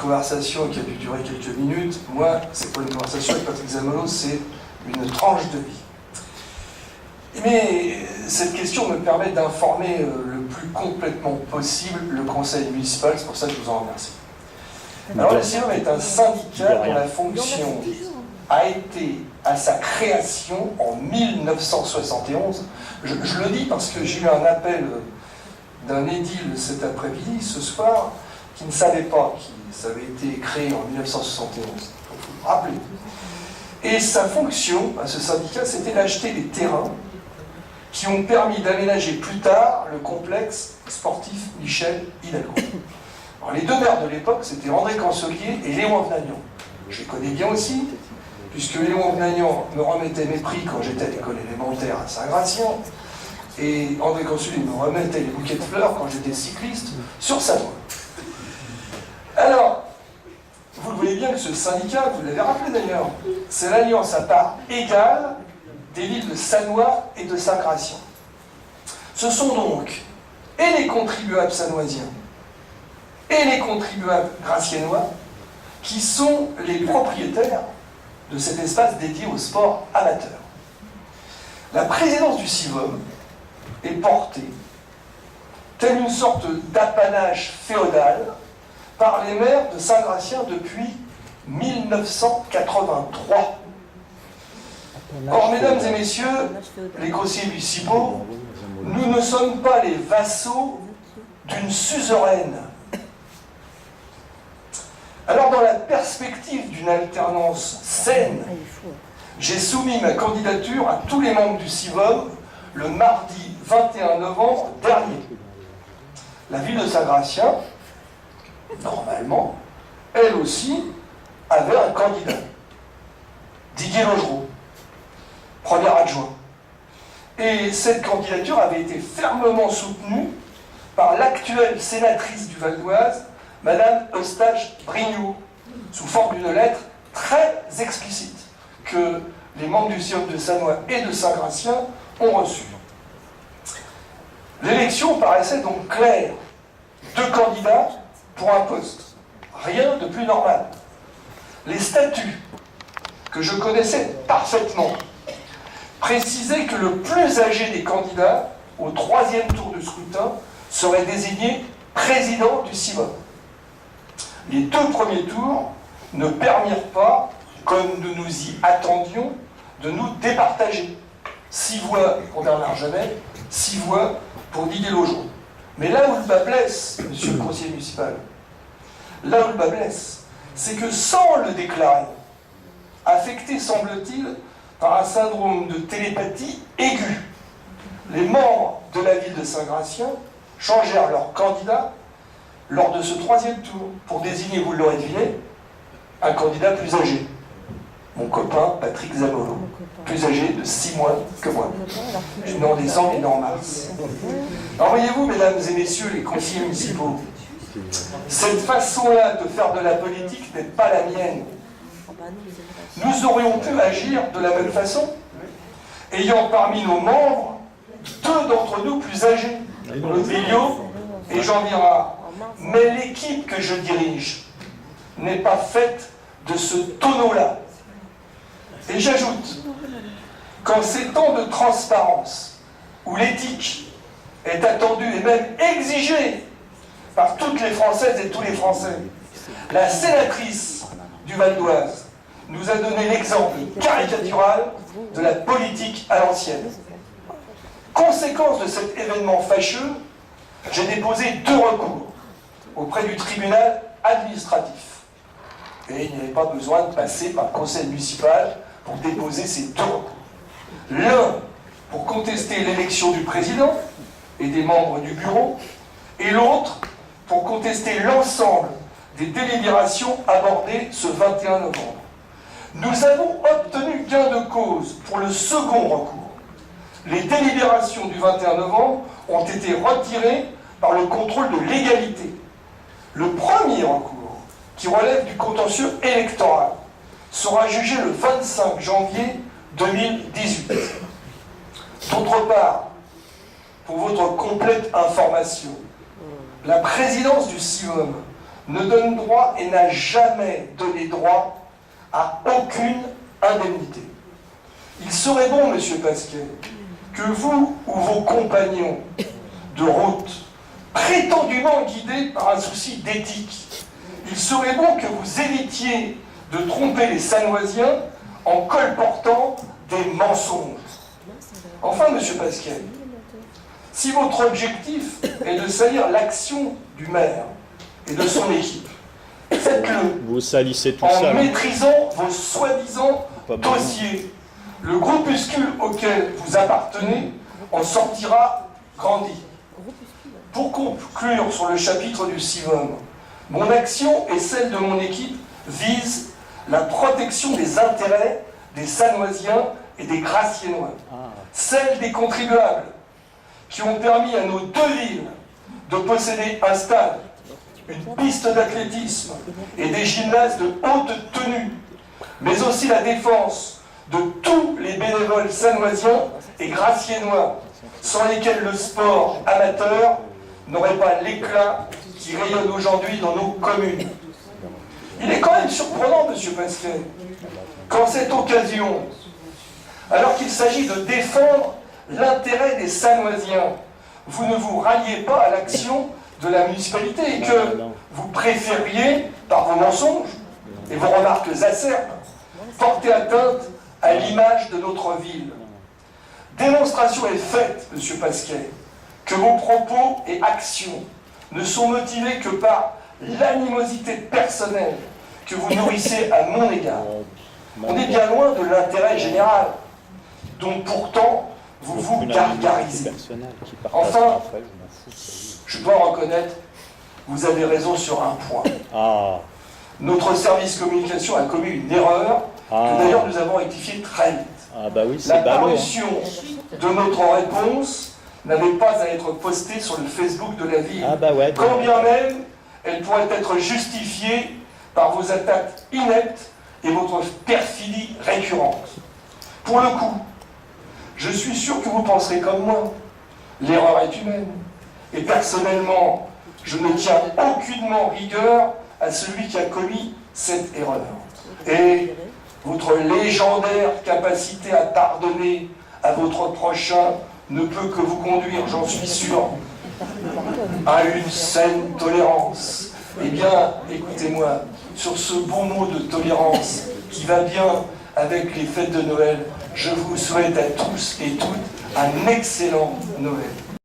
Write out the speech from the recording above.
conversation qui a dû durer quelques minutes. Moi, c'est pas une conversation avec Patrick Zamalos, c'est une tranche de vie. Mais cette question me permet d'informer le plus complètement possible le conseil municipal, c'est pour ça que je vous en remercie. Alors, le CIVOM est un syndicat dont la fonction a été à sa création en 1971. Je le dis parce que j'ai eu un appel d'un édile cet après-midi, ce soir, qui ne savait pas que ça avait été créé en 1971. Il faut le rappeler. Et sa fonction, à ce syndicat, c'était d'acheter des terrains qui ont permis d'aménager plus tard le complexe sportif Michel Hidalgo. Alors, les deux maires de l'époque, c'était André Cancelier et Léon Venagnan. Je les connais bien aussi, puisque Léon Venagnan me remettait mes prix quand j'étais à l'école élémentaire à Saint-Gratien, et André Cancelier me remettait les bouquets de fleurs quand j'étais cycliste sur Sanois. Alors, vous le voyez bien que ce syndicat, vous l'avez rappelé d'ailleurs, c'est l'alliance à part égale des villes de Sanois et de Saint-Gratien. Ce sont donc et les contribuables sanoisiens et les contribuables graciennois qui sont les propriétaires de cet espace dédié au sport amateur. La présidence du CIVOM est portée, telle une sorte d'apanage féodal, par les maires de Saint-Gratien depuis 1983. Or, mesdames et messieurs, les conseillers municipaux, nous ne sommes pas les vassaux d'une suzeraine. Alors, dans la perspective d'une alternance saine, j'ai soumis ma candidature à tous les membres du CIVOM le mardi 21 novembre dernier. La ville de Saint-Gratien, normalement, elle aussi, avait un candidat, Didier Logereau, premier adjoint. Et cette candidature avait été fermement soutenue par l'actuelle sénatrice du Val d'Oise, Madame Eustache-Brignot, sous forme d'une lettre très explicite que les membres du CIVOM de Sanois et de Saint-Gratien ont reçue. L'élection paraissait donc claire. Deux candidats pour un poste. Rien de plus normal. Les statuts, que je connaissais parfaitement, précisaient que le plus âgé des candidats, au troisième tour du scrutin, serait désigné président du CIVOM. Les deux premiers tours ne permirent pas, comme nous nous y attendions, de nous départager. 6 voix pour Bernard Janet, 6 voix pour Didier Logereau. Mais là où le bas blesse, monsieur le conseiller municipal, là où le bas blesse, c'est que sans le déclarer, affecté, semble-t-il, par un syndrome de télépathie aiguë, les membres de la ville de Saint-Gratien changèrent leur candidat lors de ce troisième tour pour désigner, vous l'aurez deviné, un candidat plus âgé. Mon copain Patrick Zamalos, plus âgé de 6 mois que moi. Je suis né en décembre et né en mars. Alors voyez-vous, mesdames et messieurs les conseillers municipaux, cette façon-là de faire de la politique n'est pas la mienne. Nous aurions pu agir de la même façon, ayant parmi nos membres 2 d'entre nous plus âgés, Claude Villot et Jean Virard. Mais l'équipe que je dirige n'est pas faite de ce tonneau-là. Et j'ajoute qu'en ces temps de transparence, où l'éthique est attendue et même exigée par toutes les Françaises et tous les Français, la sénatrice du Val d'Oise nous a donné l'exemple caricatural de la politique à l'ancienne. Conséquence de cet événement fâcheux, j'ai déposé 2 recours auprès du tribunal administratif. Et il n'y avait pas besoin de passer par le conseil municipal pour déposer ces 2 recours. L'un pour contester l'élection du président et des membres du bureau, et l'autre pour contester l'ensemble des délibérations abordées ce 21 novembre. Nous avons obtenu gain de cause pour le second recours. Les délibérations du 21 novembre ont été retirées par le contrôle de légalité. Le premier recours, qui relève du contentieux électoral, sera jugé le 25 janvier 2018. D'autre part, pour votre complète information, la présidence du CIVOM ne donne droit et n'a jamais donné droit à aucune indemnité. Il serait bon, Monsieur Pasquier, que vous ou vos compagnons de route, prétendument guidés par un souci d'éthique, il serait bon que vous évitiez de tromper les Sannoisiens en colportant des mensonges. Enfin, Monsieur Pasquier, si votre objectif est de salir l'action du maire et de son équipe, faites-le Vous salissez tout en ça. maîtrisant vos soi-disant dossiers. Le groupuscule auquel vous appartenez en sortira grandi. Pour conclure sur le chapitre du CIVOM, mon action et celle de mon équipe visent la protection des intérêts des Sannoisiens et des Graciennois, celle des contribuables qui ont permis à nos deux villes de posséder un stade, une piste d'athlétisme et des gymnases de haute tenue, mais aussi la défense de tous les bénévoles sannoisiens et graciennois, sans lesquels le sport amateur n'aurait pas l'éclat qui rayonne aujourd'hui dans nos communes. Il est quand même surprenant, Monsieur Pasquier, qu'en cette occasion, alors qu'il s'agit de défendre l'intérêt des Sannoisiens, vous ne vous ralliez pas à l'action de la municipalité et que vous préfériez, par vos mensonges et vos remarques acerbes, porter atteinte à l'image de notre ville. Démonstration est faite, Monsieur Pasquier, que vos propos et actions ne sont motivés que par l'animosité personnelle que vous nourrissez à mon égard. On est bien loin de l'intérêt général, dont pourtant vous vous gargarisez. Enfin, je dois reconnaître, vous avez raison sur un point. Notre service communication a commis une erreur, que d'ailleurs nous avons rectifiée très vite. La parution de notre réponse n'avait pas à être postée sur le Facebook de la ville, quand bien même elle pourrait être justifiée par vos attaques ineptes et votre perfidie récurrente. Pour le coup, je suis sûr que vous penserez comme moi, l'erreur est humaine. Et personnellement, je ne tiens aucunement rigueur à celui qui a commis cette erreur. Et votre légendaire capacité à pardonner à votre prochain ne peut que vous conduire, j'en suis sûr, à une saine tolérance. Eh bien, écoutez-moi, sur ce bon mot de tolérance qui va bien avec les fêtes de Noël, je vous souhaite à tous et toutes un excellent Noël.